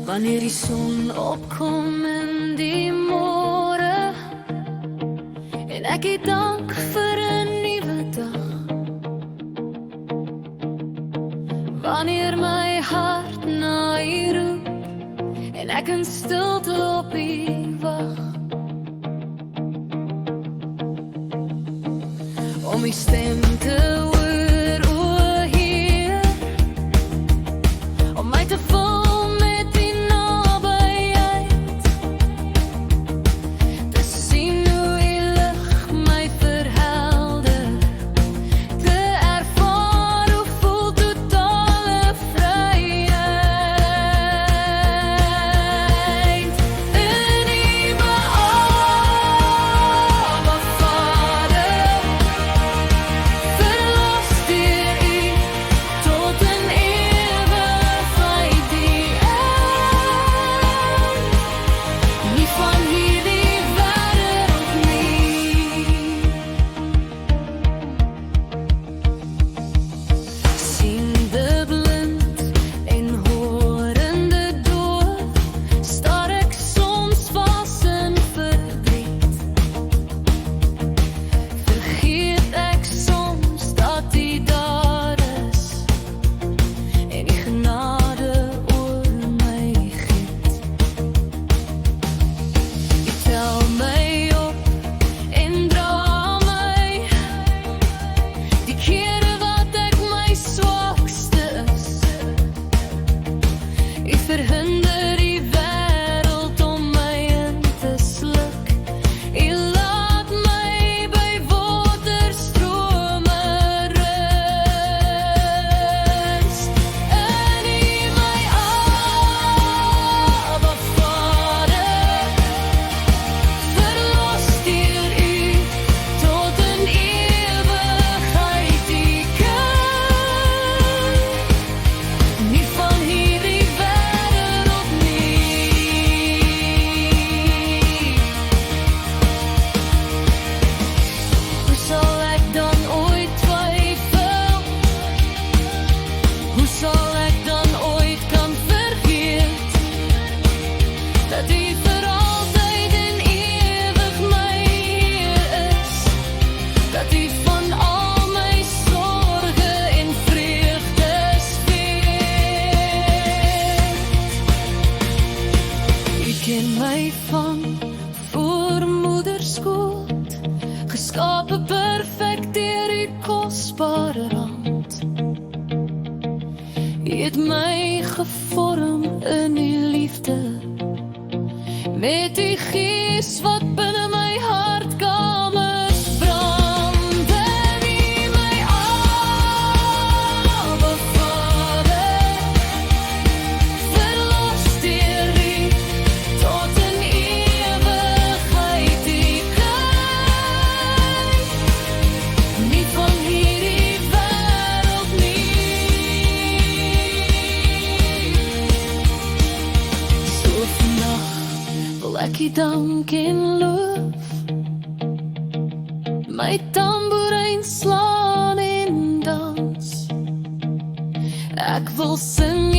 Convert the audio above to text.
Wanneer die son opkom in die môre en ek het dank vir 'n nuwe dag. Wanneer my hart na U roep en ek in stilte op U wag, om U stem te hoor, o Heer, om my te vul met U nabyheid, te sien hoe U lig my verhelder, te ervaar hoe voel totale vryheid. In U, my Abba Vader, verlos deur U tot in ewigheid die eind, nie van hierdie wêreld nie. Siende blind en horende doof, staar ek soms vas in verdriet. Vergeet ek soms dat U daar is en U genade oor my giet. U tel my op en dra my die kere wat ek my swakste is. U verhinder die wêreld om my in te sluk. U laat my by waterstrome rus. In U, my Abba Vader, verlos deur U tot in ewigheid die kind, nie van hierdie wêreld nie. Hoe sal ek dan ooit twyfel? Hoe sal ek dan ooit kan vergeet dat U vir altyd en ewig my Heer is, dat U van al my sorge en vreugdes weet. U ken my van voor moederskoot, geskape perfek deur U kosbare hand. U het my gevorm in U liefde, met U gees wat binne my hartkamers brand. In U, my Abba Vader, verlos deur U tot in ewigheid die kind, nie van hierdie wêreld nie. So vandag wil ek U dank en loof, my tamboerijn slaan en dans. Ek wil sing